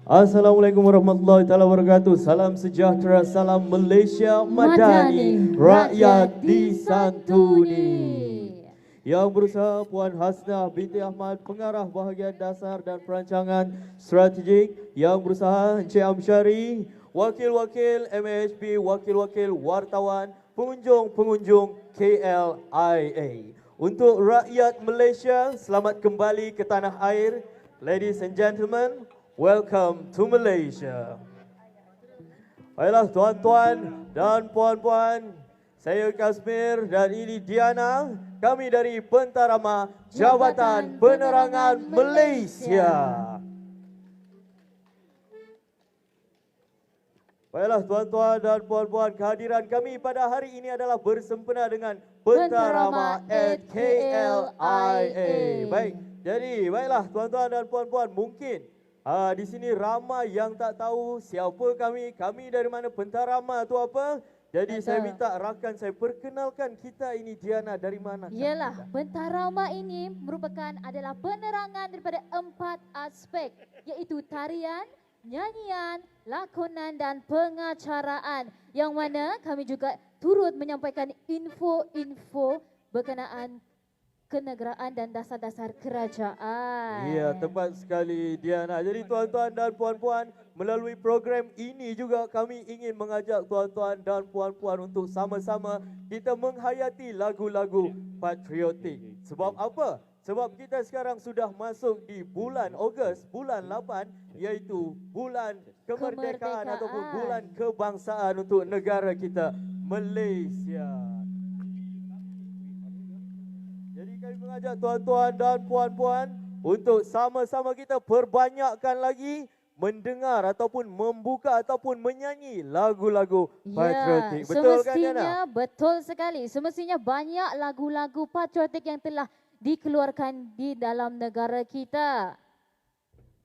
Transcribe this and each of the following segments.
Assalamualaikum warahmatullahi wabarakatuh. Salam sejahtera, salam Malaysia Madani, rakyat disantuni. Yang berusaha Puan Hasnah binti Ahmad, pengarah bahagian dasar dan perancangan strategik. Yang berusaha Encik Amsyari, wakil-wakil MHB, wakil-wakil wartawan, pengunjung-pengunjung KLIA. Untuk rakyat Malaysia, selamat kembali ke tanah air. Ladies and gentlemen, welcome to Malaysia. Baiklah tuan-tuan dan puan-puan, saya Kasmir dan ini Diana, kami dari Pentarama Jabatan Penerangan Malaysia. Baiklah tuan-tuan dan puan-puan, kehadiran kami pada hari ini adalah bersempena dengan Pentarama at KLIA. Baik, jadi baiklah tuan-tuan dan puan-puan, mungkin di sini ramai yang tak tahu siapa kami dari mana, Pentarama tu apa. Jadi saya minta rakan saya perkenalkan kita ini Diana dari mana. Yalah, Pentarama ini adalah penerangan daripada 4 aspek, iaitu tarian, nyanyian, lakonan dan pengacaraan. Yang mana kami juga turut menyampaikan info-info berkenaan kenegaraan dan dasar-dasar kerajaan. Ya, tepat sekali Diana. Jadi tuan-tuan dan puan-puan, melalui program ini juga kami ingin mengajak tuan-tuan dan puan-puan untuk sama-sama kita menghayati lagu-lagu patriotik. Sebab apa? Sebab kita sekarang sudah masuk di bulan Ogos, bulan 8, iaitu bulan kemerdekaan ataupun bulan kebangsaan untuk negara kita, Malaysia. Kami mengajak tuan-tuan dan puan-puan untuk sama-sama kita perbanyakkan lagi mendengar ataupun membuka ataupun menyanyi lagu-lagu patriotik. Betul kan Diana? Betul sekali. Semestinya banyak lagu-lagu patriotik yang telah dikeluarkan di dalam negara kita.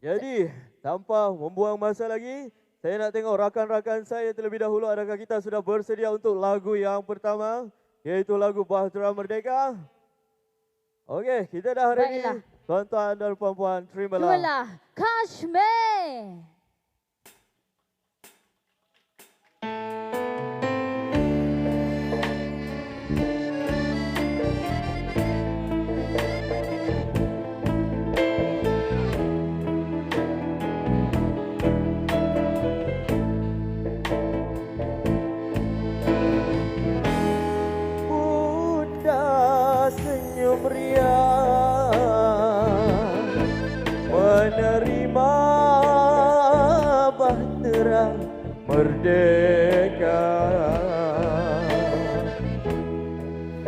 Jadi tanpa membuang masa lagi, saya nak tengok rakan-rakan saya terlebih dahulu, adakah kita sudah bersedia untuk lagu yang pertama, iaitu lagu Bahtera Merdeka. Okey, kita dah ready. Tuan-tuan dan puan-puan, terimalah. Kashmir. Menerima bahtera merdeka,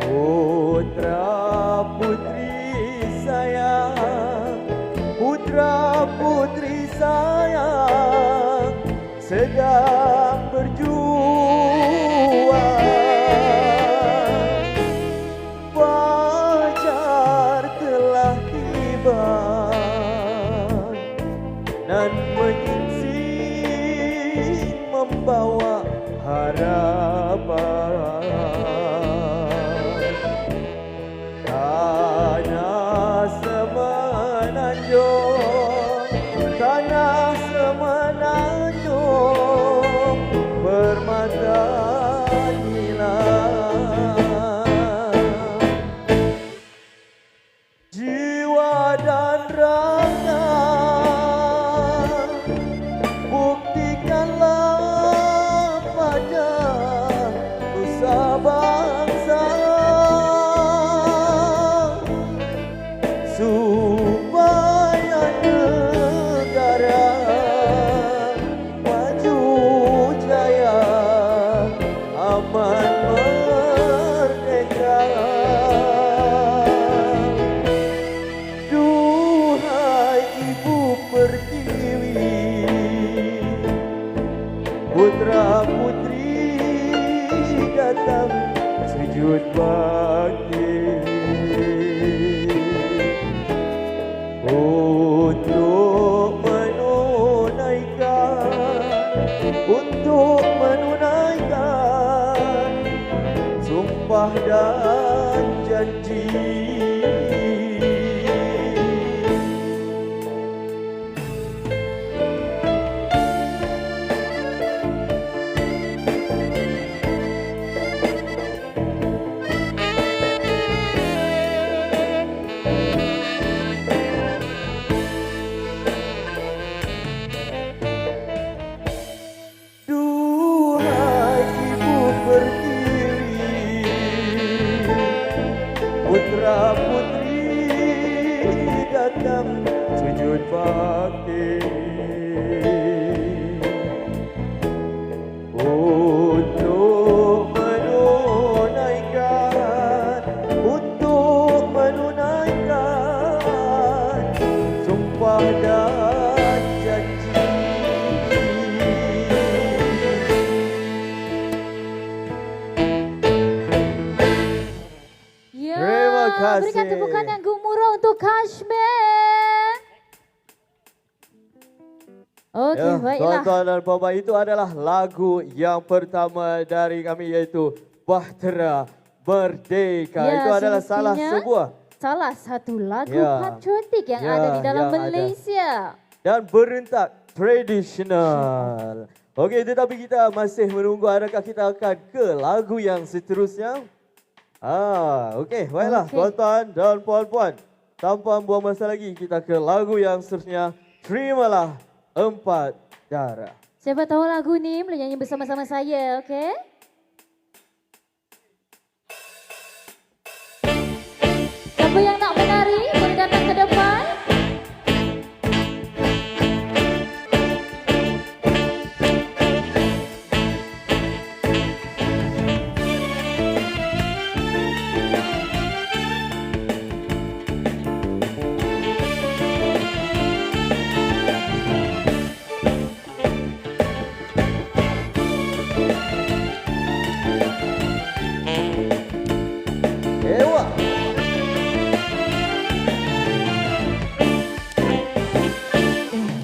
putra putri sayang, putra putri sayang sedang berjuang. Fajar telah tiba dan menyingsing membawa harapan. Tanah semenanjung, tanah semenanjung dan janji. Duhai ibu pertiwi, putra putri datang sujud bakti untuk menunaikan sumpah dan janji. Ya, Terima kasih. berikan tepukan yang gemuruh untuk Kashmir. Okey, Ya, baiklah. tuan-tuan dan puan-puan, itu adalah lagu yang pertama dari kami, iaitu Bahtera Merdeka. Ya, Itu adalah salah satu lagu Ya. patriotik yang Ya, ada di dalam yang ada. Malaysia. dan berentak tradisional. Okey, tetapi kita masih menunggu, adakah kita akan ke lagu yang seterusnya? Okey, baiklah Okey. tuan-tuan dan puan-puan. Tanpa buang masa lagi, kita ke lagu yang seterusnya. Terimalah Empat Darah. Siapa tahu lagu ni boleh nyanyi bersama-sama saya, okey? Siapa yang nak menari boleh datang ke depan. Ewa.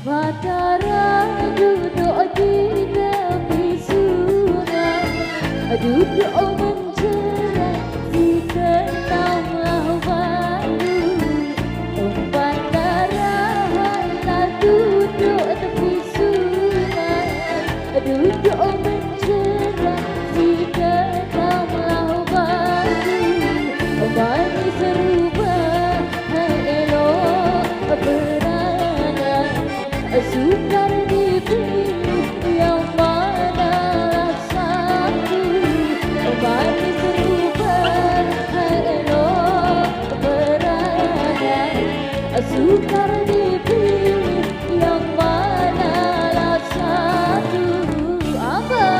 Batara duduk di tepi sungai, duduk mencerai si kenanglah baru. Batara hendak duduk tepi sungai, duduk mencerai si kenanglah baru. Bani serubah elok berangan, sukar dipilih yang mana satu. Bani serubah elok berangan, sukar dipilih yang mana satu. Apa?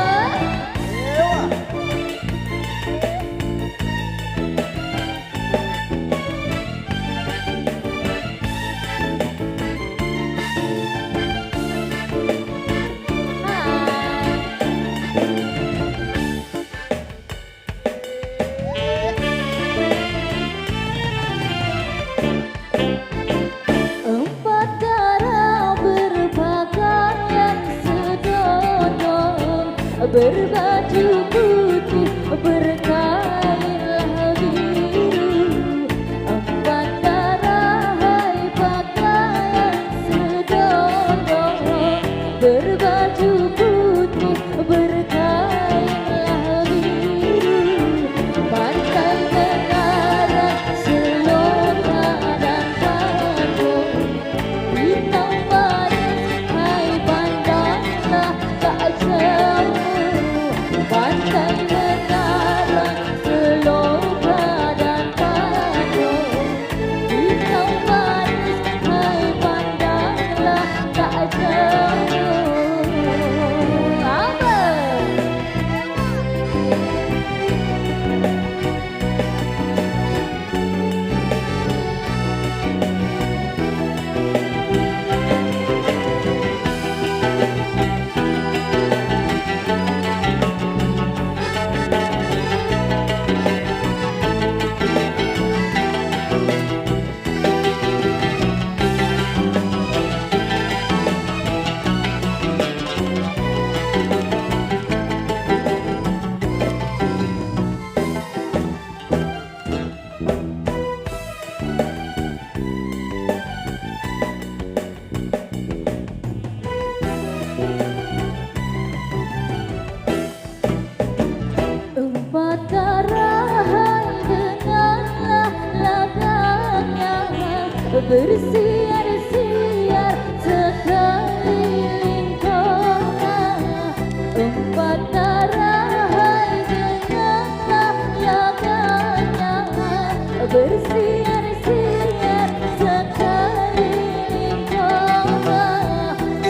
bersiar-siar sekeliling kau,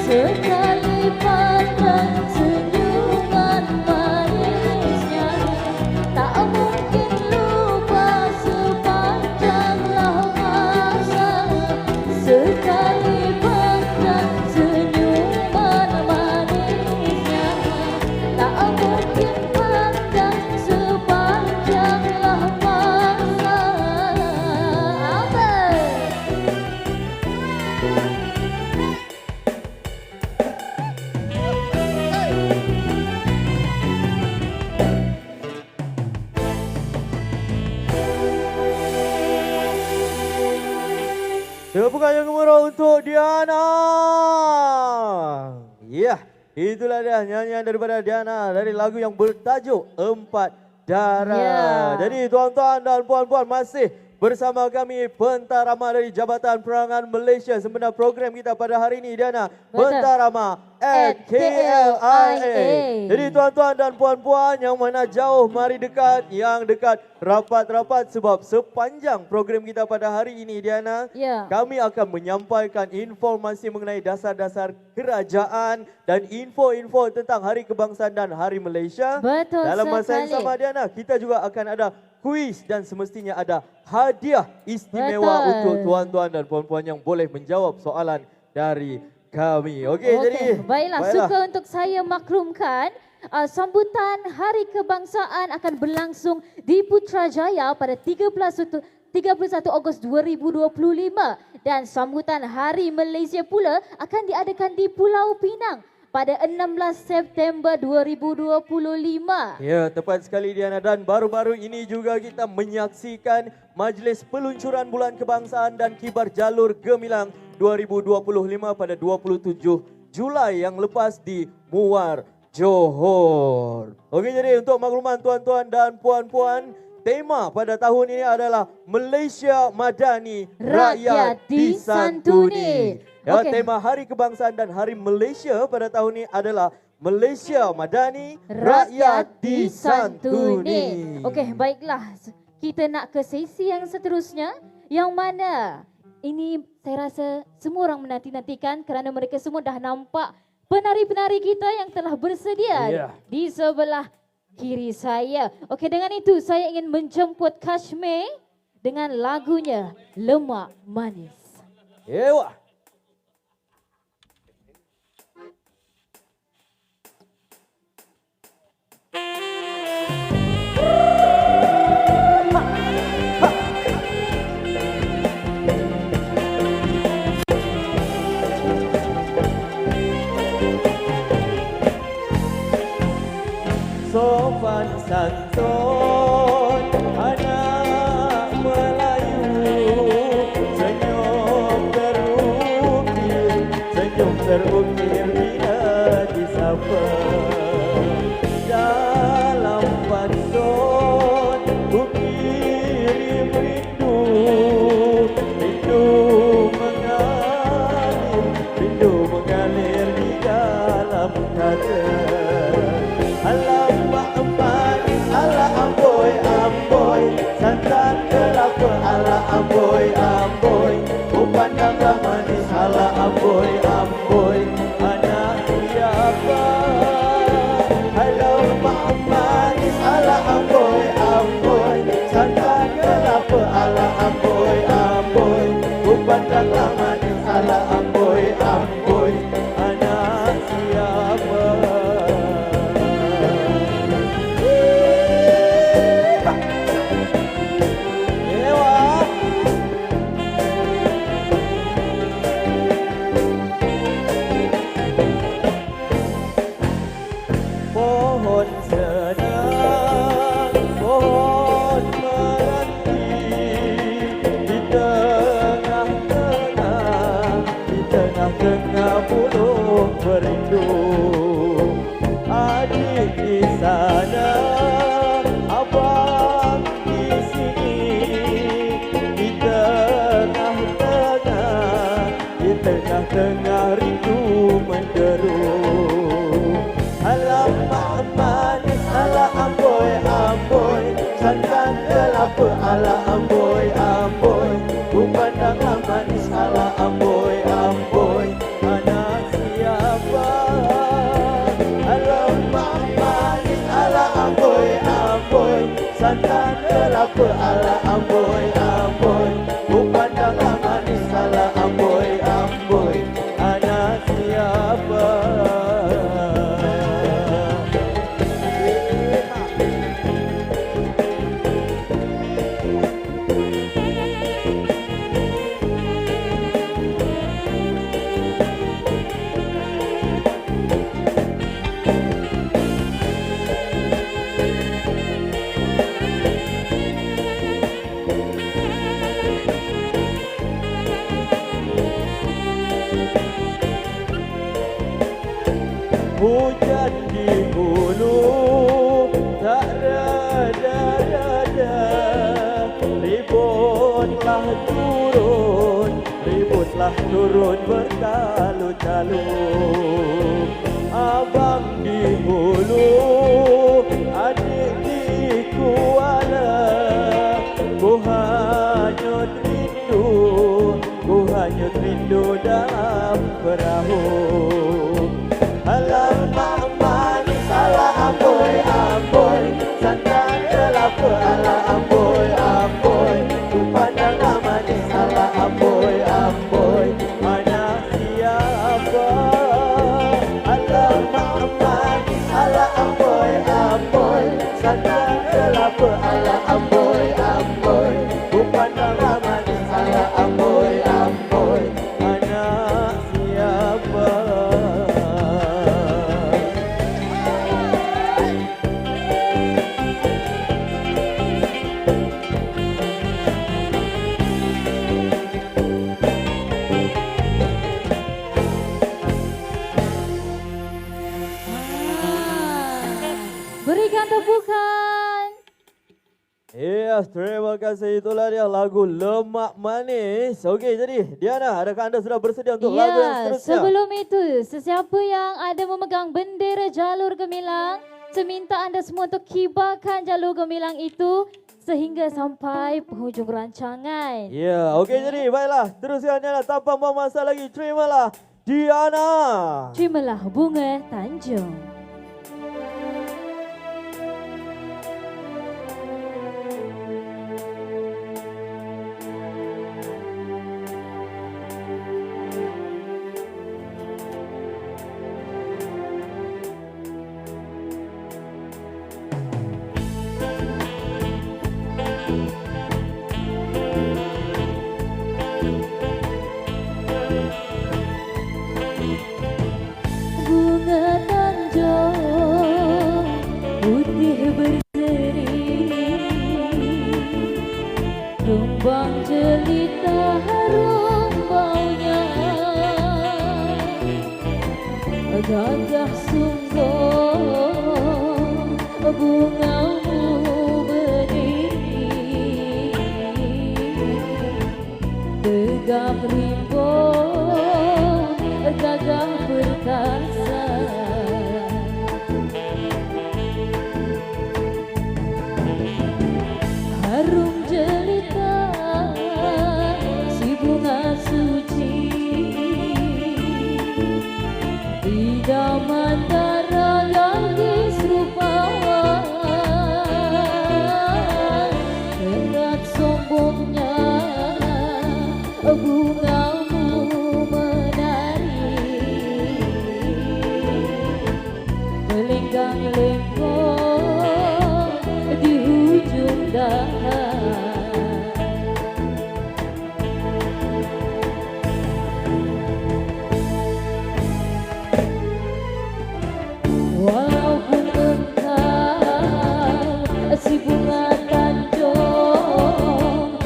sekali pandang senyuman manisnya, tak mungkin lupa sepanjanglah masa, sekali pandang senyuman manisnya, tak mungkin pandang sepanjanglah masa. Apa? Tepukan yang gemuruh untuk Diana. Ya, itulah dia nyanyian daripada Diana dari lagu yang bertajuk Empat Darah. Ya. Jadi tuan-tuan dan puan-puan masih bersama kami Pentarama dari Jabatan Perangan Malaysia sempena program kita pada hari ini Diana. Betul. Pentarama at KLIA. Jadi tuan-tuan dan puan-puan yang mana jauh mari dekat, yang dekat rapat-rapat sebab sepanjang program kita pada hari ini Diana, Ya. kami akan menyampaikan informasi mengenai dasar-dasar kerajaan dan info-info tentang Hari Kebangsaan dan Hari Malaysia. Betul Dalam masa yang sekali. sama Diana, kita juga akan ada kuis dan semestinya ada hadiah istimewa Betul. untuk tuan-tuan dan puan-puan yang boleh menjawab soalan dari kami. Okey, jadi Baiklah, suka untuk saya maklumkan sambutan Hari Kebangsaan akan berlangsung di Putrajaya pada 31 Ogos 2025 dan sambutan Hari Malaysia pula akan diadakan di Pulau Pinang pada 16 September 2025. Ya, tepat sekali Diana, dan baru-baru ini juga kita menyaksikan Majlis Peluncuran Bulan Kebangsaan dan Kibar Jalur Gemilang 2025 pada 27 Julai yang lepas di Muar, Johor. Okey, jadi untuk makluman tuan-tuan dan puan-puan, tema pada tahun ini adalah Malaysia Madani, Rakyat Disantuni. Ya, Okey. tema Hari Kebangsaan dan Hari Malaysia pada tahun ini adalah Malaysia Madani, Rakyat Rakyat Disantuni. Disantuni. Okey, baiklah. Kita nak ke sesi yang seterusnya yang mana ini saya rasa semua orang menanti-nantikan kerana mereka semua dah nampak penari-penari kita yang telah bersedia Ya. di sebelah kiri saya. Okey, dengan itu saya ingin menjemput Kashmir dengan lagunya Lemak Manis. Ewa. Sopan santun anak Melayu, senyum terukir bila disapa. Dalam pantun ku kirim rindu, rindu mengalir di dalam kata. Alam manis ala amboi amboi, santan kelapa ala amboi amboi, ku pandanglah manis ala amboi amboi, anak siapa? Alam manis ala amboi amboi, santan kelapa ala amboi amboi, ku pandanglah manis ala amboi amboi, anak siapa? Pohon senang, pohon meranti, di tengah-tengah buluh berindu. Adik di sana, abang di sini, di tengah-tengah rindu menderu. Alamak manis ala amboi amboi, santan kelapa ala ala amboi amboi, ku pandanglah manis ala amboi amboi. Anak siapa? Lemah manis ala amboi amboi, santan kelapa ala amboi amboi, ku pandanglah manis ala amboi amboi. Anak siapa? Hujan di hulu tak reda-reda, ributlah turun bertalu-talu. Abang di hulu, adik di Kuala, ku hanyut rindu dalam perahu. Alamak manis ala amboi amboi, santan kelapa ala amboi amboi, ku pandanglah manis ala amboi amboi. Anak siapa? Alamak manis ala amboi amboi, santan kelapa ala amboi amboi, ku pandanglah manis ala amboi amboi. Anak siapa? Berikan tepukan. Yes, terima kasih. Itulah dia lagu Lemak Manis. Okey, jadi Diana, adakah anda sudah bersedia untuk lagu yang Ya, seterusnya? sebelum itu, sesiapa yang ada memegang bendera jalur gemilang, saya minta anda semua untuk kibarkan jalur gemilang itu sehingga sampai penghujung rancangan. Ya, okey, jadi baiklah. Teruskan Diana, tanpa buang masa lagi. Terimalah Diana. Terimalah Bunga Tanjung. Bunga Tanjung putih berseri, kembang jelita harum baunya, gagah sungguh bungamu berdiri, tegap rimbun gagah perkasa. Harum jelita si bunga suci, idaman darah gadis rupawan, erat sombongnya bungamu menari, melenggang-lenggong di hujung dahan. Walaupun engkau si bunga Tanjung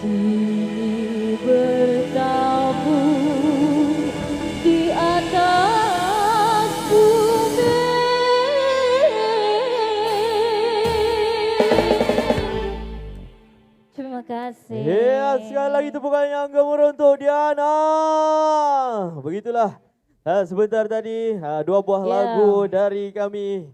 kini bertabur di atas bumi. Terima kasih. Ya, sekali lagi tepukan yang gemuruh untuk Diana. Begitulah. Sebentar tadi dua buah Ya. lagu dari kami,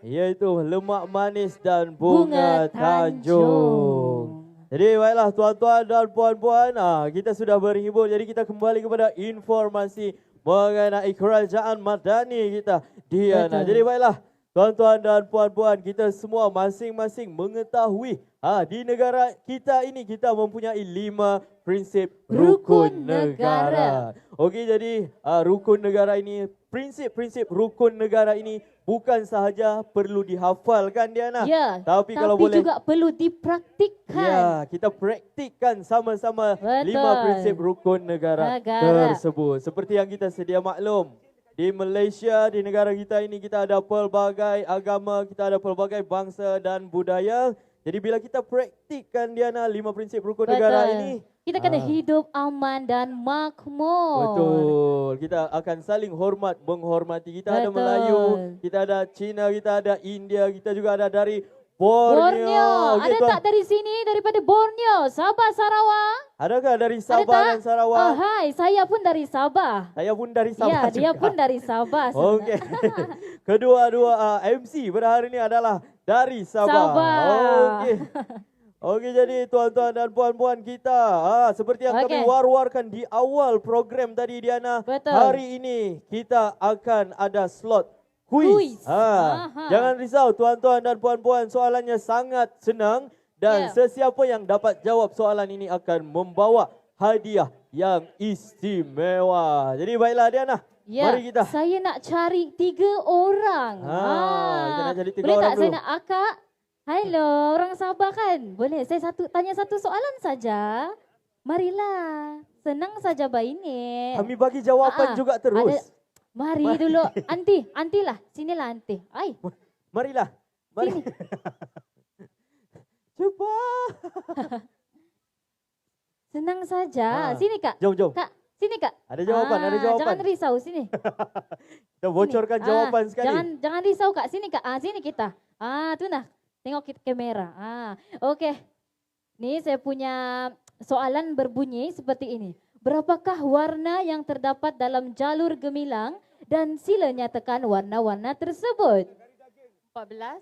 iaitu Lemak Manis dan Bunga Tanjung. Jadi baiklah tuan-tuan dan puan-puan, kita sudah berhibur, jadi kita kembali kepada informasi mengenai kerajaan madani kita, Diana. Betul. Jadi baiklah tuan-tuan dan puan-puan, kita semua masing-masing mengetahui di negara kita ini kita mempunyai 5 prinsip rukun negara. Okey, jadi rukun negara ini, prinsip-prinsip rukun negara ini bukan sahaja perlu dihafalkan, Diana. Ya, Tapi kalau boleh juga perlu dipraktikkan. ya, kita praktikkan sama-sama Betul. 5 prinsip rukun negara tersebut. Seperti yang kita sedia maklum, di Malaysia, di negara kita ini kita ada pelbagai agama, kita ada pelbagai bangsa dan budaya. Jadi bila kita praktikkan, Diana, 5 prinsip rukun negara ini, kita kena hidup aman dan makmur. betul. Kita akan saling hormat, menghormati. Kita ada Betul. Melayu, kita ada Cina, kita ada India, kita juga ada dari Borneo. Ada Okey, tak dari sini, daripada Borneo, Sabah, Sarawak? adakah dari Ada Sabah tak? dan Sarawak? Hai, saya pun dari Sabah. Saya pun dari Sabah Ya, juga. dia pun dari Sabah. Okey. Kedua-dua MC pada hari ini adalah dari Sabah. Sabah. Okey. Okey, jadi tuan-tuan dan puan-puan kita, seperti yang kami Okey. war-warkan di awal program tadi, Diana. Betul. Hari ini kita akan ada slot Kuis. kuis. Aha. Jangan risau tuan-tuan dan puan-puan, soalannya sangat senang dan Ya. sesiapa yang dapat jawab soalan ini akan membawa hadiah yang istimewa. Jadi baiklah, Diana. Ya, Mari kita. saya nak cari 3 orang. Kita nak cari 3 boleh orang tak saya dulu. nak akak? Hello, orang Sabah kan? Boleh saya tanya satu soalan saja? Marilah, senang saja ini. Kami bagi jawapan juga terus. Mari dulu, anti lah, sinilah anti. Ai, Marilah. Mari. Cuba. senang saja. Sini kak, Jom, jom. kak, sini kak. Ada jawapan, ada jawapan. Jangan risau, sini. Kita bocorkan Sini. jawapan sekali. Jangan risau kak, sini kak. Sini kita. Tu nah, tengok kamera. Okey. Ni saya punya soalan berbunyi seperti ini. Berapakah warna yang terdapat dalam jalur gemilang dan sila nyatakan warna-warna tersebut? 14.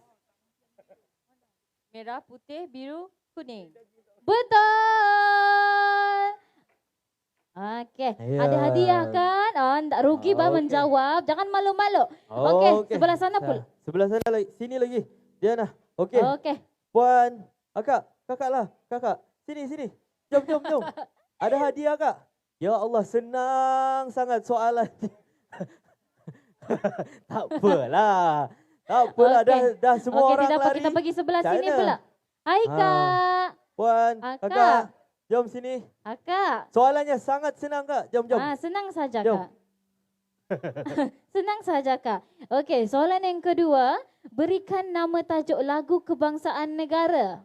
Merah, putih, biru, kuning. Betul. Okey, Ya. ada hadiah kan? Tak rugi bah Okey. menjawab. Jangan malu-malu. Okey, sebelah sana pula. Sebelah sana lagi. Sini lagi. Diana. Okey. Okey. Puan, kakak lah. Kakak. Sini. Jom. Ada hadiah, Kak. Ya Allah, senang sangat soalan. Tak apalah. Okey. Dah semua Okey, orang tidak apa, lari. kita pergi sebelah Macam sini mana? pula. Hai Kak. Puan, Kak. kakak. Jom sini. Kak. Soalannya sangat senang, Kak. Jom. Senang saja Jom. Kak. Senang saja Kak. Okey, soalan yang kedua. Berikan nama tajuk lagu kebangsaan negara.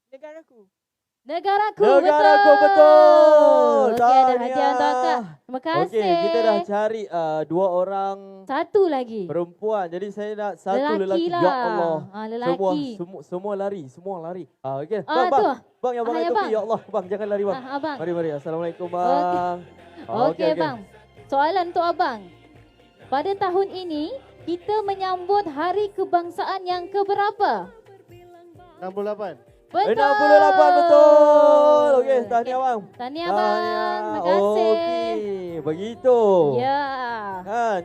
Negaraku. Negaraku, Negaraku, betul. Okey, ada Tahniah. hadiah untuk Kak. Terima kasih. Okey, kita dah cari 2 orang Satu lagi. perempuan. Jadi saya nak satu Lelaki lelaki. lah. Ya Allah. Lelaki. Semua lari. Okey. Tu. Bang yang pakai Ya, topi. bang. Ya Allah, bang jangan lari, bang. Abang. Mari. Assalamualaikum, bang. Okey bang. Soalan untuk abang. Pada tahun ini kita menyambut hari kebangsaan yang keberapa? 68. Betul. 68 betul. Okey, tahniah bang. Tahniah bang. Terima kasih. Okey, begitu. Ya.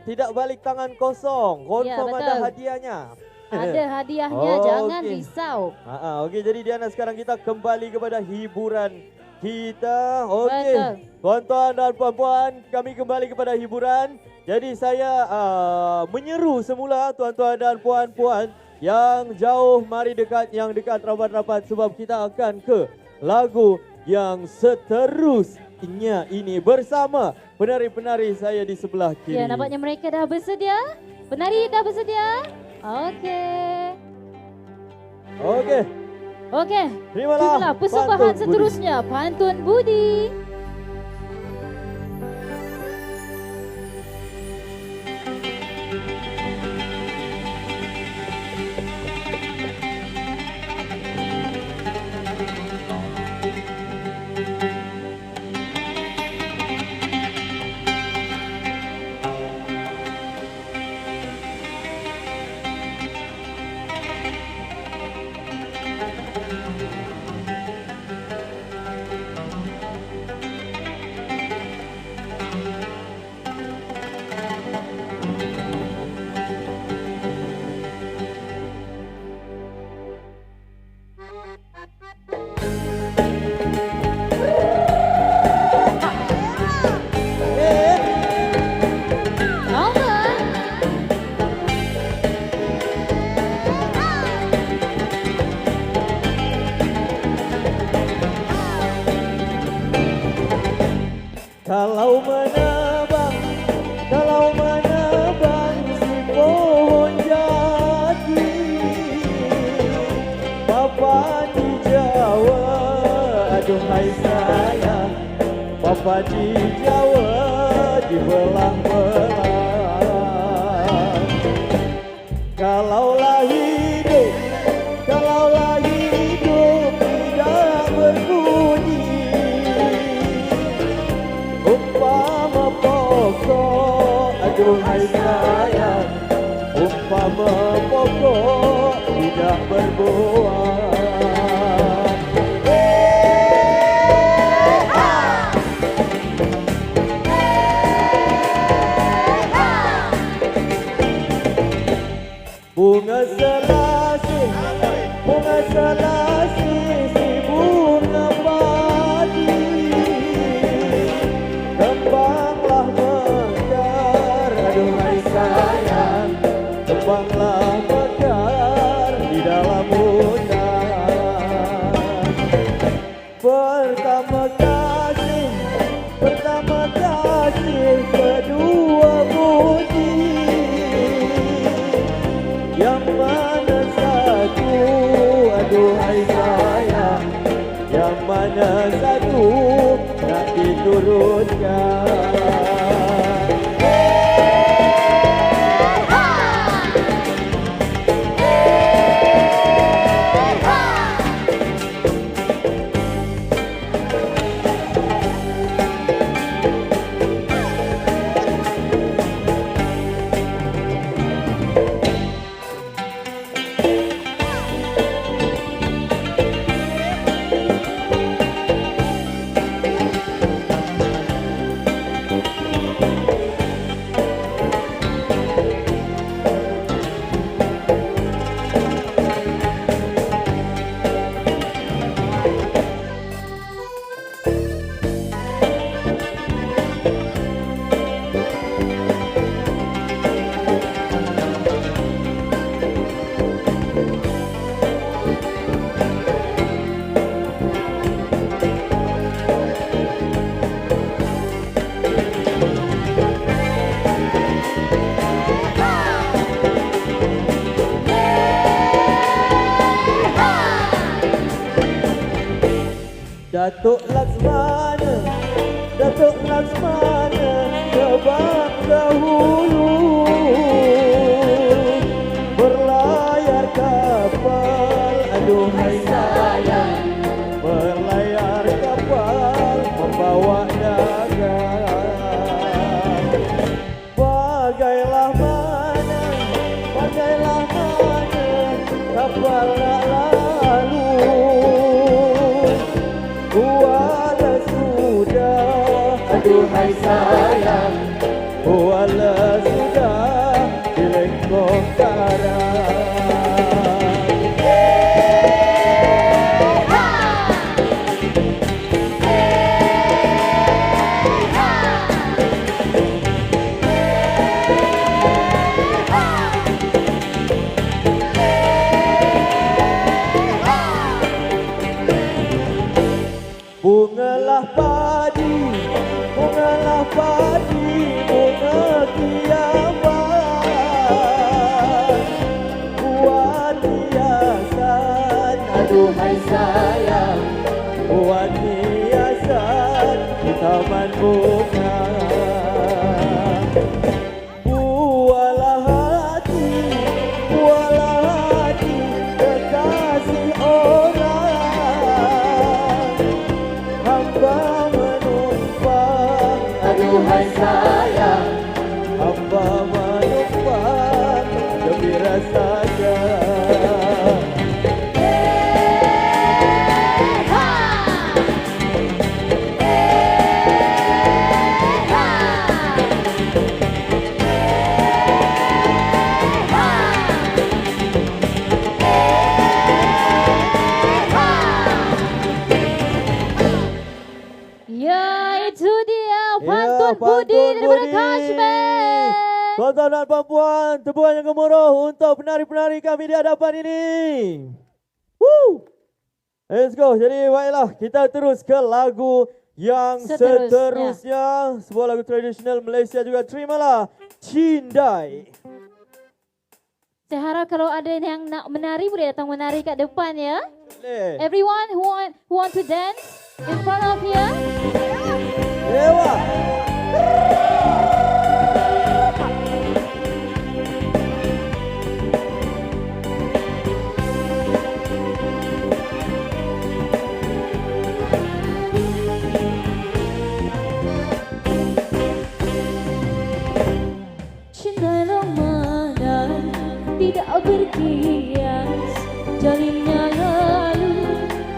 Tidak balik tangan kosong. Confirm betul. ada hadiahnya. Ada hadiahnya, jangan Okey. risau. Okey, jadi Diana sekarang kita kembali kepada hiburan kita. Okey. Betul. Tuan-tuan dan puan-puan, kami kembali kepada hiburan. Jadi saya menyeru semula tuan-tuan dan puan-puan yang jauh mari dekat, yang dekat rapat-rapat sebab kita akan ke lagu yang seterusnya ini bersama penari-penari saya di sebelah kiri. Ya, nampaknya mereka dah bersedia. Penari dah bersedia? Okey. Okey. Okey, Terimalah terimalah persembahan pantun Budi. seterusnya, Pantun Budi. Kalau menebang si pohon jati, Papa di Jawa, aduhai sayang, Papa di Jawa dibelah-belah. Kalaulah hidup tidak berbunyi, umpama pokok, aduhai sayang, umpama pokok tidak berbuah. Bunga selasih si bunga padi, kembanglah mekar, aduhai sayang, kembanglah mekar di dalam hutan. Pertama kasih kedua bunyi, yang mana satu, aduhai sayang, yang mana satu nak diturutkan. Datuk Laksmana tebang dahulu, berlayar kapal, aduhai sayang, berlayar kapal membawa dagang. Bagailah mana kapal nak lalu, wala sudah, aduhai sayang, wala sudah dilengkong karang. Bungalah padi, bunga kiamat, Tuan-tuan dan puan-puan, tepuan yang gemuruh untuk penari-penari kami di hadapan ini. Woo! Let's go. Jadi baiklah, kita terus ke lagu yang seterusnya. Sebuah lagu tradisional Malaysia juga. Terimalah Cindai. Saya harap kalau ada yang nak menari boleh datang menari kat depan ya. Boleh. Everyone who want to dance in front of here. Dewa. Cinta Ramadan tidak berkias, jalinnya lalu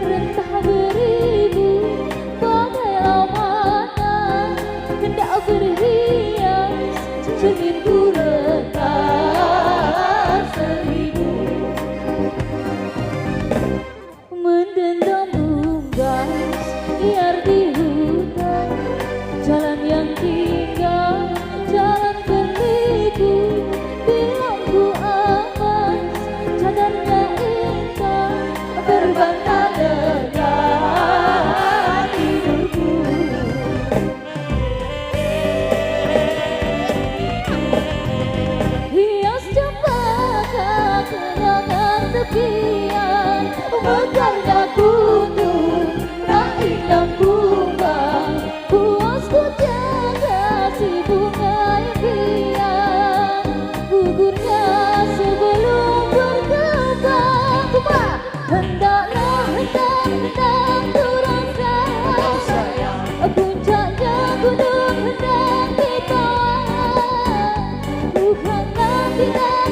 rentah beribu, bagai amanah hendak berhias, cerminku retas seribu, mendendam unggas liar di hutan, jalan yang tinggal, jalan berliku, bilang ku aman, cadarnya intan, berbantah dengan hidupku. Hias cempaka kenangan tepian, mekarnya kutu, raih dan kumbang, puasku jaga si bunga impian, gugurnya sebelum berkembang. Coba! Hendaklah hendak ku rasa, puncaknya gunung hendak ditawan, bukanlah tidak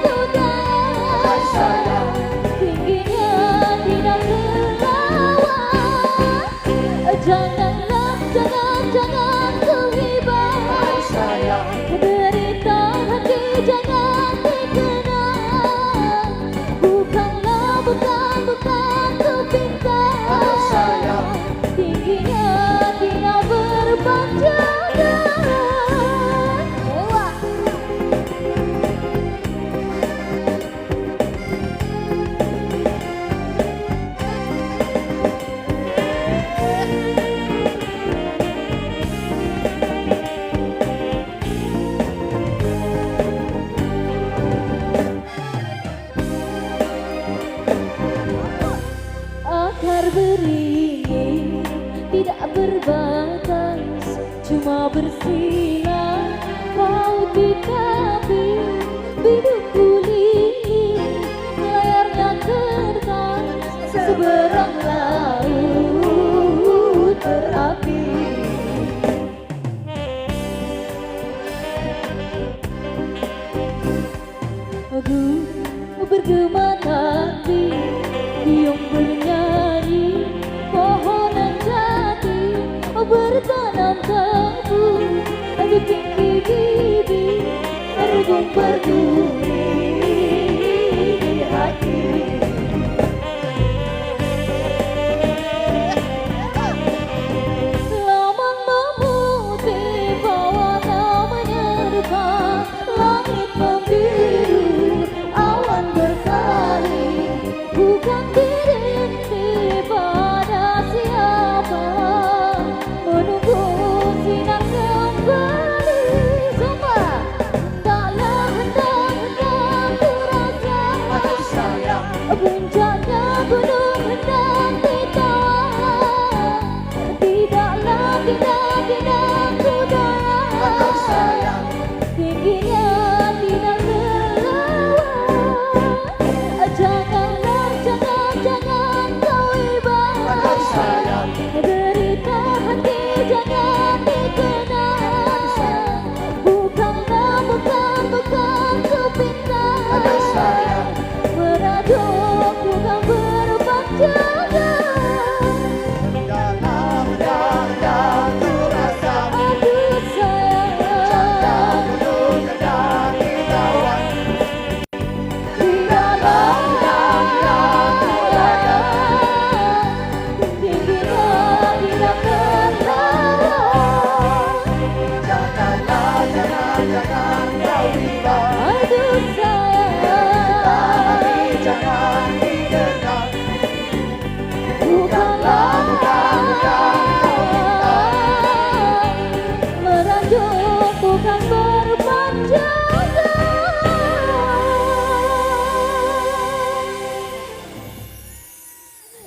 ku daya, tingginya tidak terlawan. Janganlah, jangan ku hibah, derita hati jangan dikenang, bukan ku pinta, tingginya tidak berpanjangan. Dewa. Akar beringin tidak berbatas, cuma bersinar laut di tepi, bidukku lilin, layarnya kertas, seberang laut berapi. Aku bergema hati, biung bernyanyi, pohonan jati bertanam tebu, di pinggir bibir ergung berduri di hati. Lamang memutih pewarna menyerta, langit membiru, awan berkali, bukan dirintih pada siapa, menunggu sinar kembali. Semua hendaklah hendak ku rasa, puncaknya gunung hendak ditawan, tidaklah ku daya, tingginya tidak terlawan. Janganlah, jangan kau ibah, derita hati jangan dikenang, bukan ku pinta, meraduk bukan berpanjangan. Aduh sayang, jangan kau bimbang. Aduh sayang, Jangan didengar. bukanlah merajuk, bukan berpanjangan.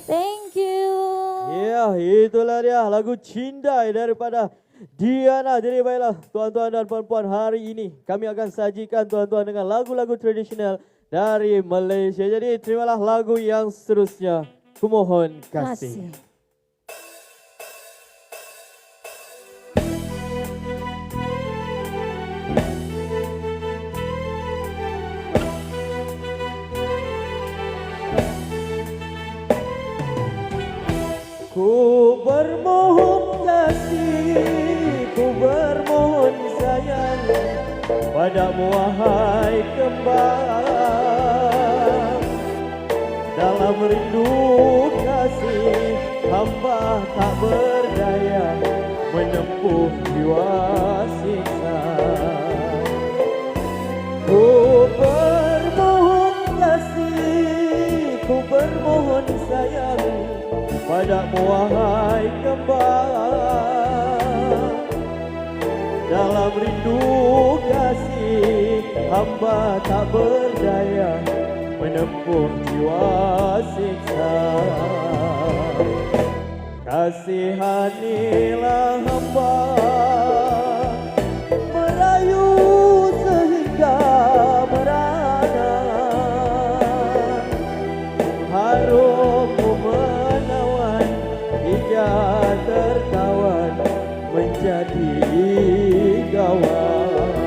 Thank you. Ya, itulah dia lagu Cindai daripada Diana. Jadi baiklah tuan-tuan dan puan-puan, hari ini kami akan sajikan tuan-tuan dengan lagu-lagu tradisional dari Malaysia. Jadi terimalah lagu yang seterusnya. Kumohon kasih. Ku bermohon kasih, ku bermohon sayang padamu wahai kembang. Dalam rindu kasih hamba tak berdaya menempuh jiwa siksa. Ku bermohon kasih, ku bermohon sayang padamu wahai kembang. Dalam rindu kasih hamba tak berdaya menempuh jiwa siksa. Kasihanilah hamba merayu sehingga merana. Harummu menawan hingga tertawan menjadi gawat.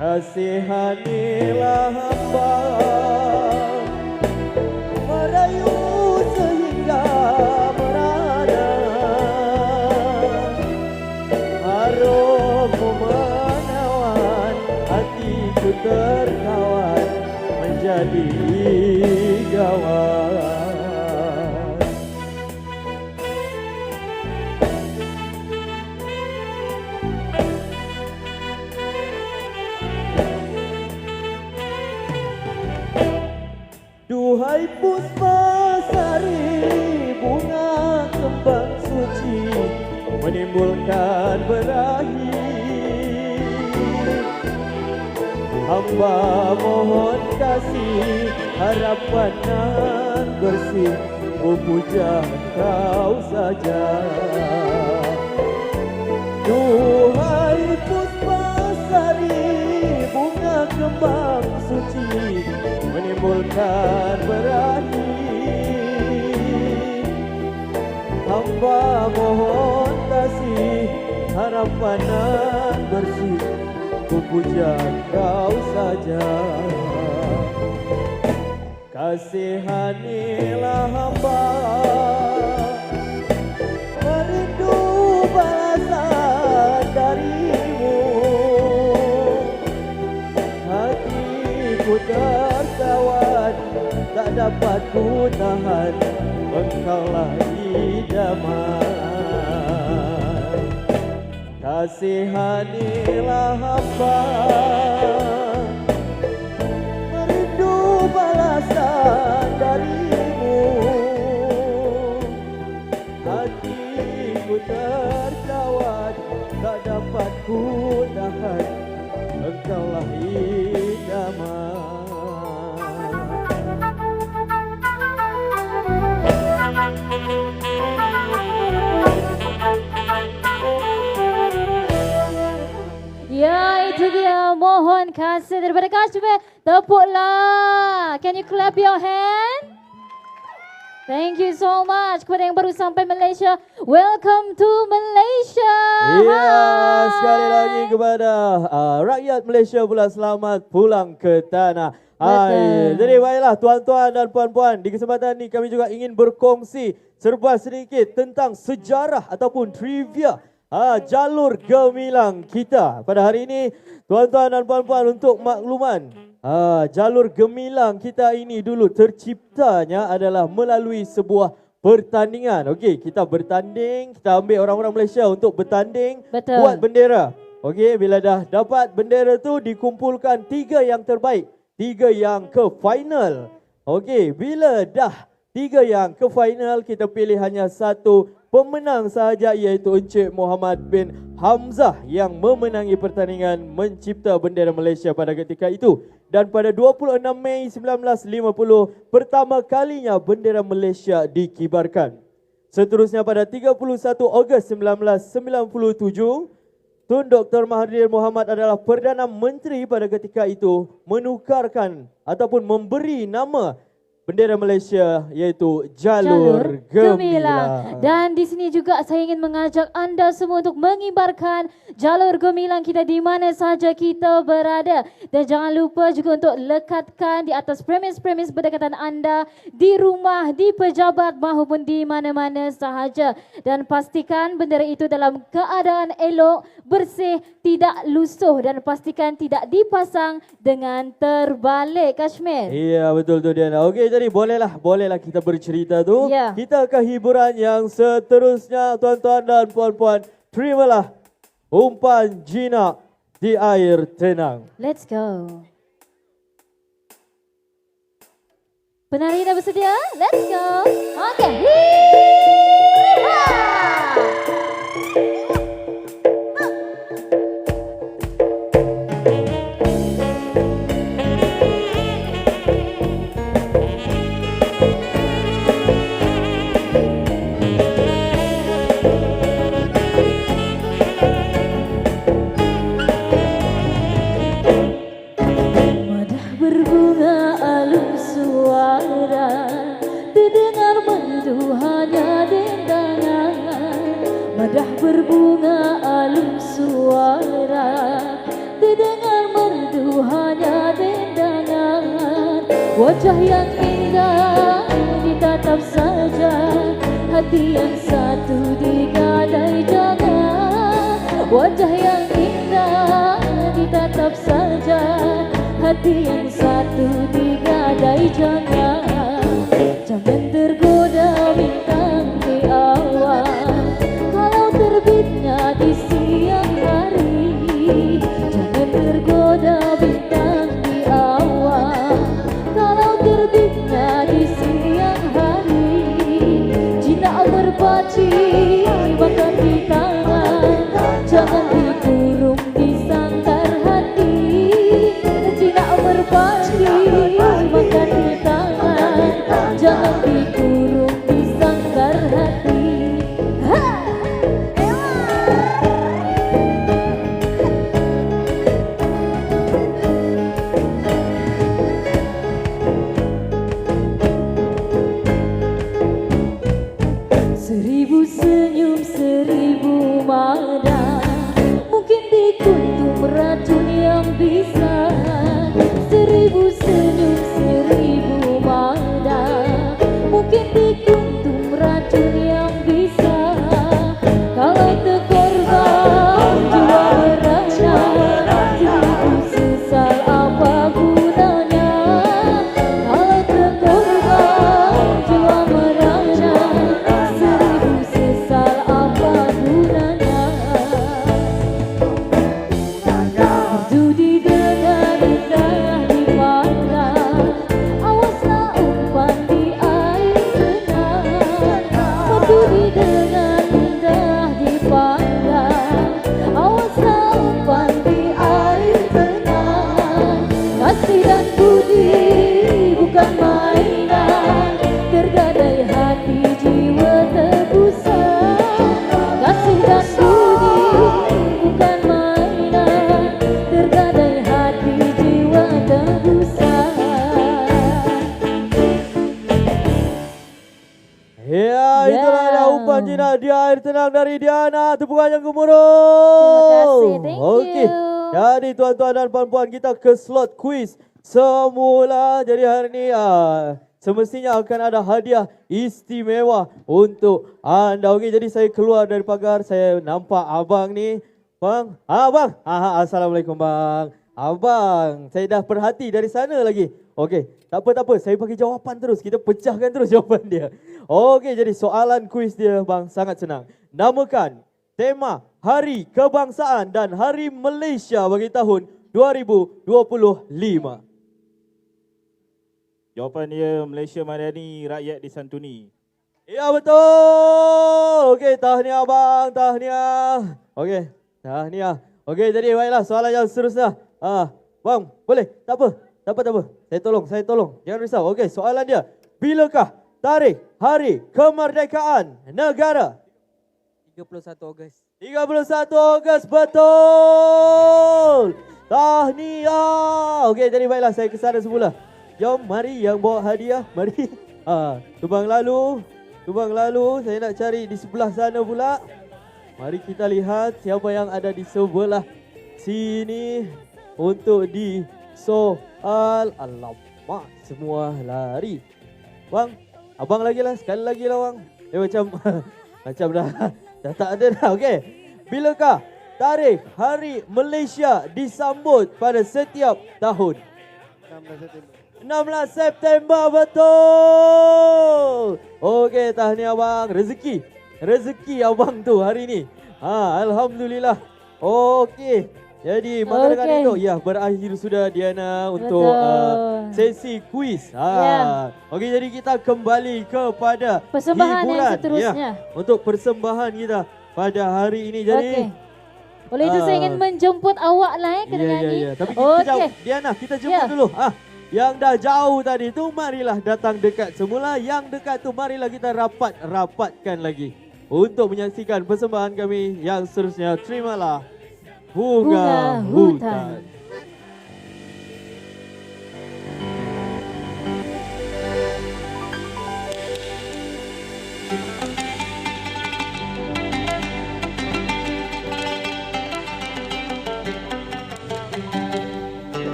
Kasihanilah hamba merayu sehingga merana. Harummu menawan hatiku tertawan menjadi gawat. Duhai Puspasari, bunga kembang suci menimbulkan berahi. Hamba mohon kasih, harapan nan bersih, memuja Kau saja. Duhai Puspasari, bunga kembang suci menimbulkan berahi. Hamba mohon kasih, harapan nan bersih, ku puja Kau saja. Kasihanilah hamba merindu balasan darimu. Hatiku tertawan, tak dapat ku tahan, Engkaulah idaman. Kasihanilah hamba merindu balasan darimu. Hatiku tertawan, tak dapat ku tahan, Engkaulah idaman. Ya, itu dia mohon kasih daripada Kashmir. Tepuklah. Can you clap your hand? Thank you so much kepada yang baru sampai Malaysia. Welcome to Malaysia. Ya, Hai. sekali lagi kepada rakyat Malaysia pula selamat pulang ke tanah air. Betul. Jadi baiklah tuan-tuan dan puan-puan, di kesempatan ini kami juga ingin berkongsi serba sedikit tentang sejarah ataupun trivia jalur gemilang kita. Pada hari ini tuan-tuan dan puan-puan, untuk makluman, jalur gemilang kita ini dulu terciptanya adalah melalui sebuah pertandingan. Okey, kita bertanding, kita ambil orang-orang Malaysia untuk bertanding, Betul. buat bendera. Okey, bila dah dapat bendera tu dikumpulkan 3 yang terbaik, 3 yang ke final. Okey, bila dah 3 yang ke final, kita pilih hanya satu pemenang sahaja, iaitu Encik Muhammad bin Hamzah yang memenangi pertandingan mencipta bendera Malaysia pada ketika itu. Dan pada 26 Mei 1950, pertama kalinya bendera Malaysia dikibarkan. Seterusnya pada 31 Ogos 1997, Tun Dr. Mahathir Mohamad adalah Perdana Menteri pada ketika itu menukarkan ataupun memberi nama bendera Malaysia iaitu Jalur Gemilang. Dan di sini juga saya ingin mengajak anda semua untuk mengibarkan jalur gemilang kita di mana sahaja kita berada. Dan jangan lupa juga untuk lekatkan di atas premis-premis berdekatan anda, di rumah, di pejabat maupun di mana-mana sahaja. Dan pastikan bendera itu dalam keadaan elok, bersih, tidak lusuh dan pastikan tidak dipasang dengan terbalik. Kashmir. Iya, betul tu Diana. Okey, jadi bolehlah kita bercerita tu. Ya. Kita ke hiburan yang seterusnya, tuan-tuan dan puan-puan. Terimalah umpan jinak di air tenang. Let's go. Penari dah bersedia? Let's go. Okay. Madah berbunga alun suara, terdengar merdu hanya dendangan. Madah berbunga alun suara, terdengar merdu hanya dendangan. Wajah yang indah ditatap saja, hati yang satu digadai jangan. Wajah yang indah ditatap saja, hati yang satu digadai jangan. Jangan tergoda bintang di awan, kalau terbitnya di siang hari. Jangan tergoda bintang di awan, kalau terbitnya di siang hari. Jinak merpati makan di tangan, jangan dikurung di sangkar hati. Jinak merpati makan di tangan, jangan dikurung di sangkar hati. Ha! Seribu senyum, seribu mada, mungkin dikuntum racun yang bisa. Seribu senyum, seribu mada, mungkin dikuntum racun yang bisa. Kalau terkorban jiwa merana, seribu sesal apa gunanya. Kalau terkorban jiwa merana, seribu sesal apa gunanya. Merdu didengar indah dipandang, awaslah umpan di air tenang. Merdu didengar indah dipandang, awaslah umpan di air tenang. Kasih dan budi bukan mainan, tergadai hati jiwa tebusan. Kasih dan budi bukan mainan, tergadai hati jiwa tebusan. Ya, Ya. itulah dia umpan jinak di air tenang dari Diana. Tepukan yang gemuruh. Terima kasih, thank Okey. you. Jadi tuan-tuan dan puan-puan, kita ke slot quiz semula. Jadi hari ini semestinya akan ada hadiah istimewa untuk anda. Okey, jadi saya keluar dari pagar, saya nampak abang ni. Bang, abang. Assalamualaikum bang. Abang, saya dah perhati dari sana lagi. Okey, tak apa. Saya bagi jawapan terus. Kita pecahkan terus jawapan dia. Okey, jadi soalan kuis dia bang sangat senang. Namakan tema Hari Kebangsaan dan Hari Malaysia bagi tahun 2025. Jawapan dia Malaysia Madani, rakyat disantuni. Ya betul. Okey, tahniah abang, tahniah. Okey, tahniah. Okey, jadi baiklah soalan yang seterusnya. Bang, boleh? Tak apa. Saya tolong. Jangan risau. Okey, soalan dia. Bilakah tarikh Hari Kemerdekaan Negara? 31 Ogos. 31 Ogos, betul. Tahniah. Okey, jadi baiklah saya ke sana semula. Jom, mari yang bawa hadiah, mari. Tumbang lalu. Saya nak cari di sebelah sana pula. Mari kita lihat siapa yang ada di sebelah sini untuk di soal. Alamak, semua lari. Bang, abang lagi lah, sekali lagi lah bang. Macam dah tak ada dah. Okey. Bilakah tarikh Hari Malaysia disambut pada setiap tahun? 16 September. 16 September, betul. Okey, tahniah abang. Rezeki abang tu hari ni. Alhamdulillah. Okey. Jadi maka dengan itu berakhir sudah Diana untuk sesi kuis. Okey, jadi kita kembali kepada Persembahan yang hiburan, seterusnya. untuk persembahan kita pada hari ini. Jadi oleh itu saya ingin menjemput awak lah kena nyanyi. Tapi kita Diana, kita jemput dulu. Yang dah jauh tadi tu marilah datang dekat semula. Yang dekat tu marilah kita rapatkan lagi untuk menyaksikan persembahan kami yang seterusnya. Terimalah Bunga Hutan.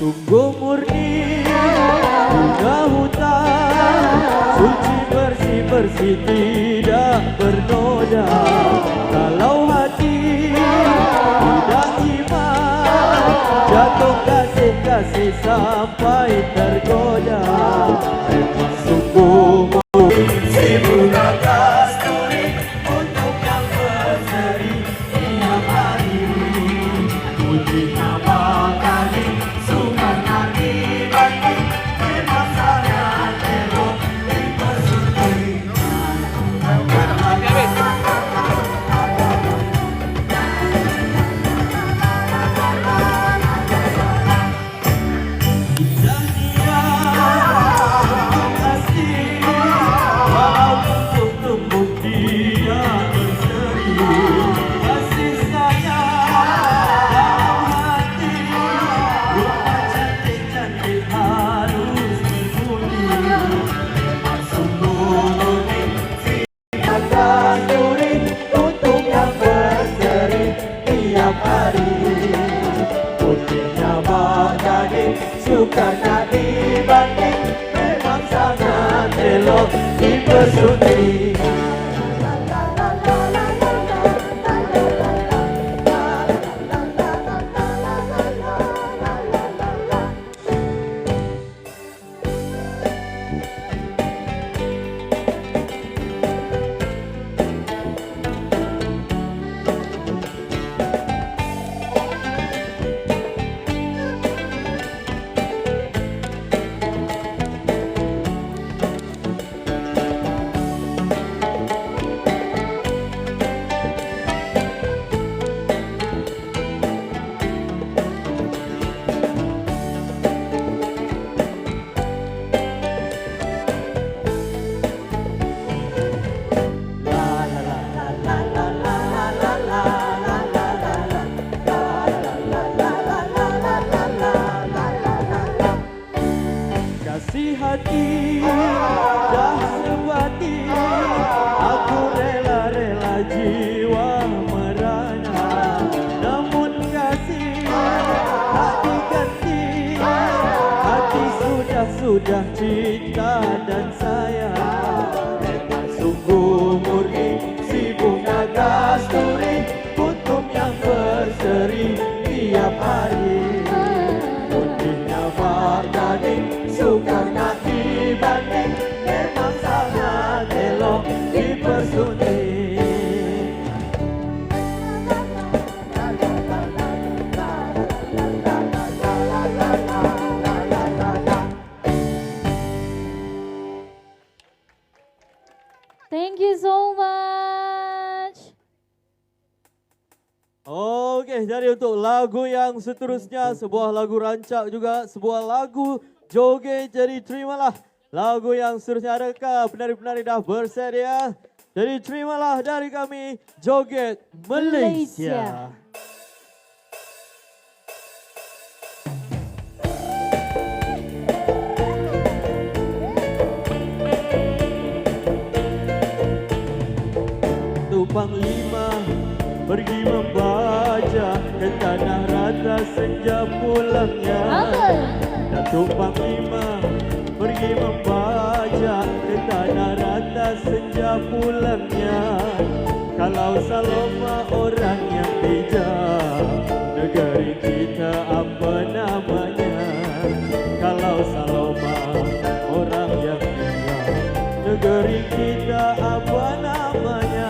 Sungguh murni bunga hutan, suci bersih tidak bernoda. Kalau hati tidak iman, jatuh kasih sampai tergoda. Memang sungguh murni si bunga kasturi untuk yang berseri tiap hari. Puji nama kami sungguh nanti bagi memang sangat elok dipersuri. Suka nak dibanding, memang sangat elok dipersuri. Kasih hati dah sebati, aku rela jiwa merana. Namun kasih tak diganti, hati sudah cinta dan sayang. Memang Okey, jadi untuk lagu yang seterusnya, sebuah lagu rancak juga, sebuah lagu joget. Jadi terimalah lagu yang seterusnya. Adakah penari-penari dah bersedia? Jadi terimalah dari kami, Joget Malaysia. Panglima pergi membaca ke tanah rata senja pulangnya. Datuk Panglima pergi membaca ke tanah rata senja pulangnya. Kalau Saloma orang yang bijak, negeri kita apa namanya? Kalau Saloma orang yang bijak, negeri kita apa namanya?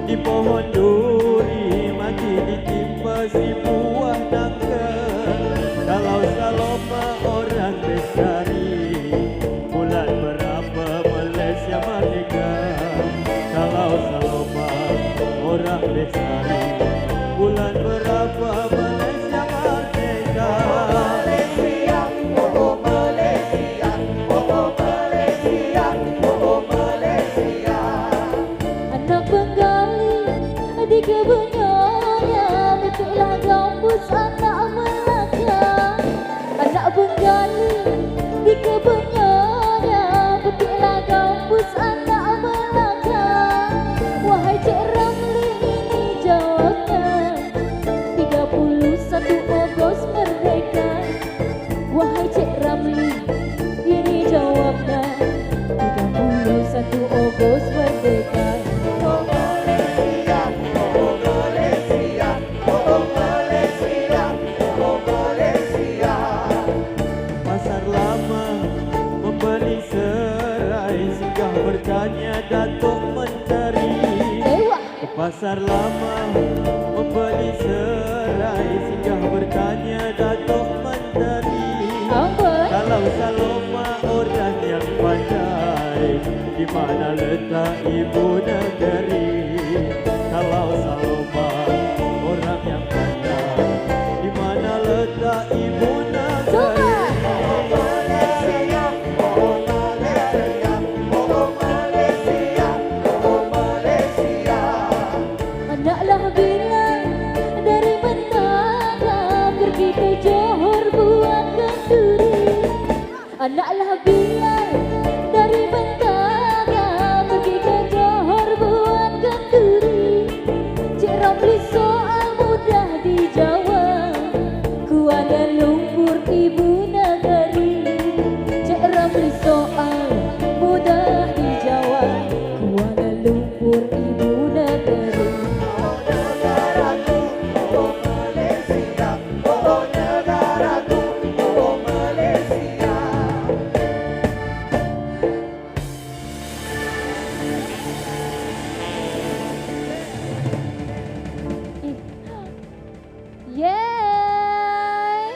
Di pohon duri mati ditimpa si buah nangka. Kalau Saloma orang Bestari, bulan berapa Malaysia merdeka? Kalau Saloma orang Bestari, bulan berapa Malaysia merdeka? Malaysia, oh Malaysia, oh Malaysia, oh Malaysia. Anak penggali di kebunnya, betuklah gambus anak Melaka. Anak penggali di kebunnya, betuklah gambus anak Melaka. Wahai Cik Ramli, ini jawabnya, 31 Ogos merdeka. Wahai Cik Ramli, ini jawabnya, 31 Ogos merdeka. Bertanya Datuk Menteri, ke pasar lama membeli serai. Singgah bertanya Datuk Menteri, kalau Saloma orang yang pandai, di mana letak ibu negeri? Kalau Saloma orang yang pandai, di mana letak ibu negeri? Anaklah bilang dari Mentara pergi ke Johor buat kenduri. Anaklah bilang dari Mentara pergi ke Johor buat kenduri. Cik Ramli soal mudah dijawab, Kuala Lumpur ibu negeri. Cik Ramli soal mudah dijawab, Kuala Lumpur ibu negeri. Yeay!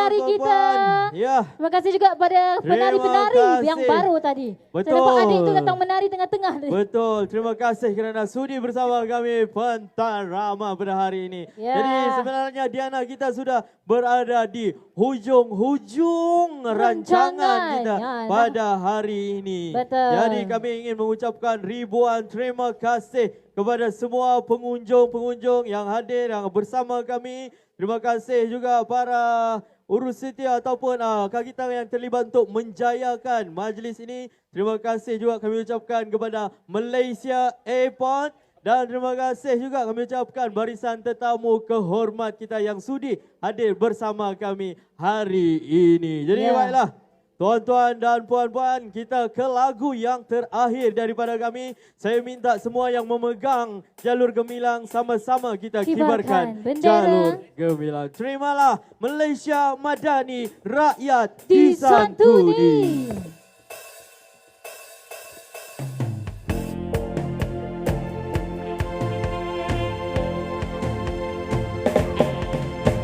penari kita. tuan-puan. Ya, Terima kasih juga pada penari-penari Terima yang kasih. baru tadi. Betul. Saya nampak adik tu datang menari tengah-tengah. betul. Terima kasih kerana sudi bersama kami Pentas Rama pada hari ini. Ya. Jadi sebenarnya Diana kita sudah berada di hujung-hujung rancangan kita Ya, pada hari ini. Betul. Jadi kami ingin mengucapkan ribuan terima kasih kepada semua pengunjung-pengunjung yang hadir yang bersama kami. Terima kasih juga para urus setia ataupun kakitan yang terlibat untuk menjayakan majlis ini. Terima kasih juga kami ucapkan kepada Malaysia Airport. Dan terima kasih juga kami ucapkan barisan tetamu kehormat kita yang sudi hadir bersama kami hari ini. Jadi Ya. baiklah, tuan-tuan dan puan-puan, kita ke lagu yang terakhir daripada kami. Saya minta semua yang memegang jalur gemilang sama-sama kita kibarkan Kibarkan bendera. jalur gemilang. Terimalah Malaysia Madani, rakyat Disantuni. disantuni.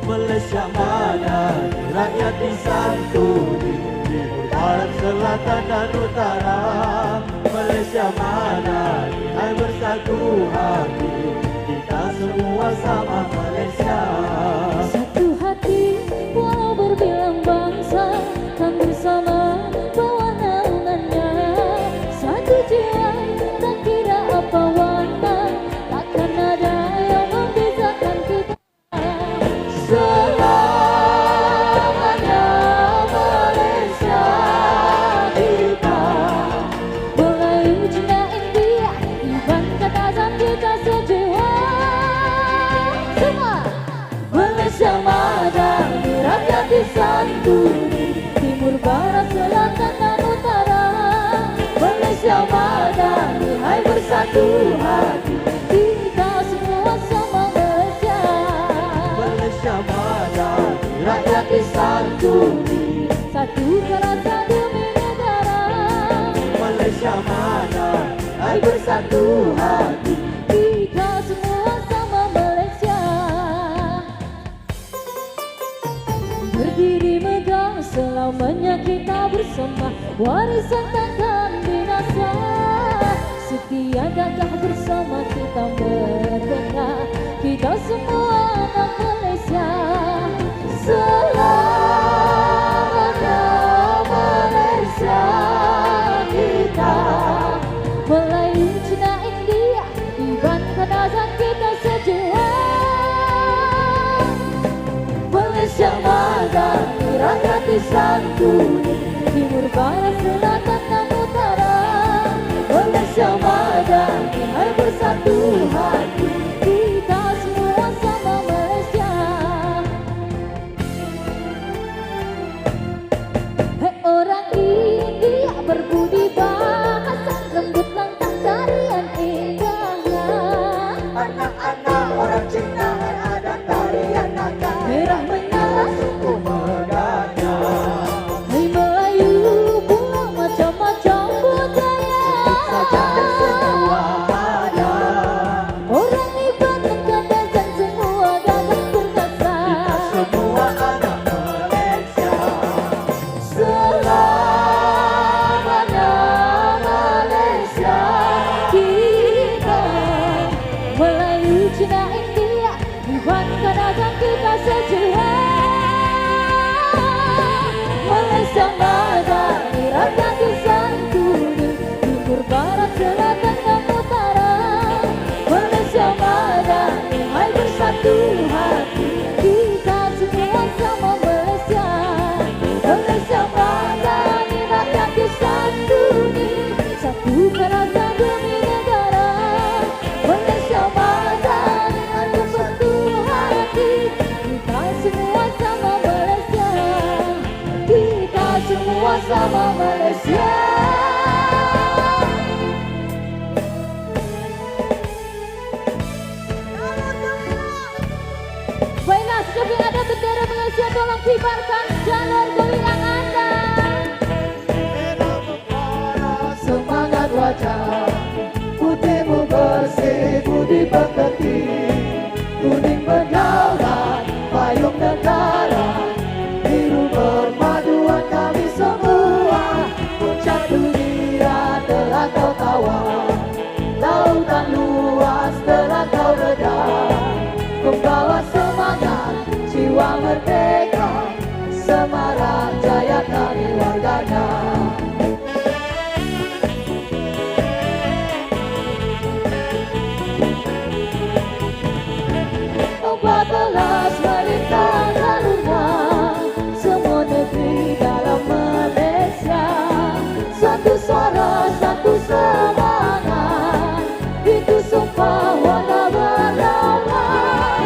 Malaysia Madani, rakyat disantuni, timur, barat, selatan dan utara. Malaysia Madani, hai bersatu hati, kita semua sama Malaysia. Satu hati walau berbilang bangsa, kan bersama bawa naungannya. Satu jiwa tak kira apa warna, takkan ada yang membezakan kita. Selamanya Malaysia kita, Melayu, Cina, India, Iban, Katasan kita sejiwa. Semua Malaysia Madani, rakyat disantuni, timur, barat, selatan dan utara. Malaysia Madani, hai bersatu hati, kita semua sama Malaysia. Malaysia Madani, rakyat disantuni, Satu rasa demi negara. Malaysia Madani, hai bersatu hati. Kita semua sama Malaysia. Berdiri megah selamanya kita bersama, warisan takkan binasa. Setia gagah bersama kita merdeka, kita semua anak Malaysia. Selamanya Malaysia kita, Melayu, Cina, India, Iban, Katasan kita sejiwa. Malaysia Madani, rakyat disantuni, timur, barat, selatan dan utara. Malaysia Madani, hai bersatu hati, kita semua sama Malaysia. Hei orang India berbudi bahasa, lembut langkah tarian indahnya. Anak-anak orang Cina ada tarian naga, Merah menyala suku megahnya. Hai Melayu pula macam-macam budaya. Saja dan semua ada, Orang Iban, Kadasan semua gagah perkasa. kita semua anak Malaysia. Selamanya Malaysia kita, Melayu, Cina, India, Iban, Kadasan kita sejiwa. Malaysia Madani, rakyat disantuni, timur, barat, selatan dan utara. Malaysia Madani, hai bersatu hati, kita semua sama Malaysia. Malaysia Madani, rakyat disantuni, satu rasa demi negara. Malaysia Madani, hai bersatu hati, kita semua sama Malaysia. Kita semua sama Malaysia. Baiklah, setiap yang ada bendera Malaysia tolong kibarkan jalur gemilang Anda. Semangat wajah, putihmu bersih, budi pekerti, kuning berdaulat, payung negara, biru satu suara, satu semangat. Itu sumpah walau berawal.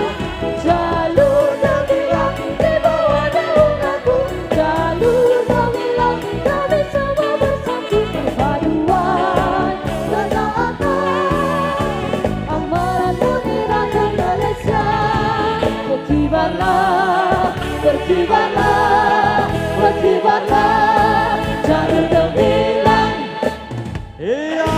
Jalur gemilang di bawah naunganku, jalur gemilang kami semua bersatu. Perpaduan kenakan amaran murni rakyat Malaysia. Berkibarlah, berkibarlah, berkibarlah jalur gemilang. Iya.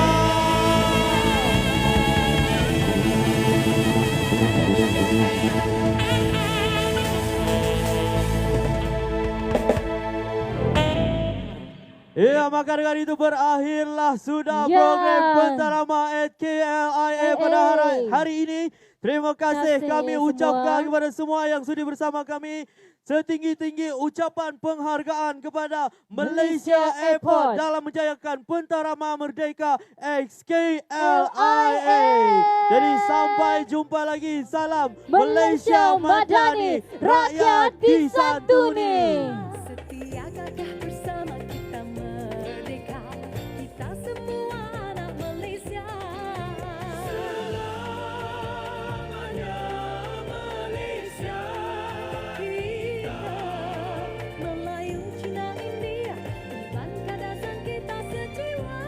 Ya, maka dengan itu berakhirlah sudah Ya. program Pentarama at KLIA pada hari ini. Terima kasih Kasih kami semua. ucapkan kepada semua yang sudi bersama kami. Setinggi-tinggi ucapan penghargaan kepada Malaysia Airport dalam menjayakan Pentarama Merdeka XKLIA. Jadi sampai jumpa lagi. Salam Malaysia Madani, rakyat disantuni. Setia gagah bersama kita merdeka, kita semua anak Malaysia. Selamanya Malaysia. Kita Melayu, Cina, India, Iban kadasan kita sejiwa.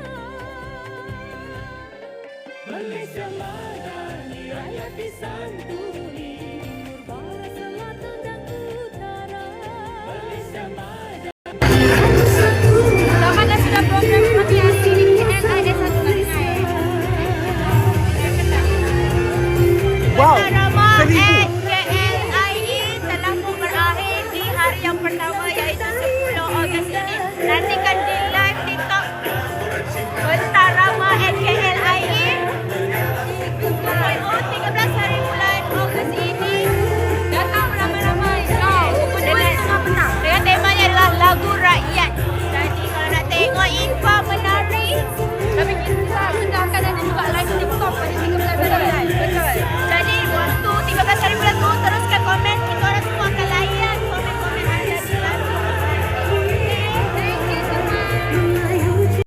Malaysia Madani, rakyat disantuni.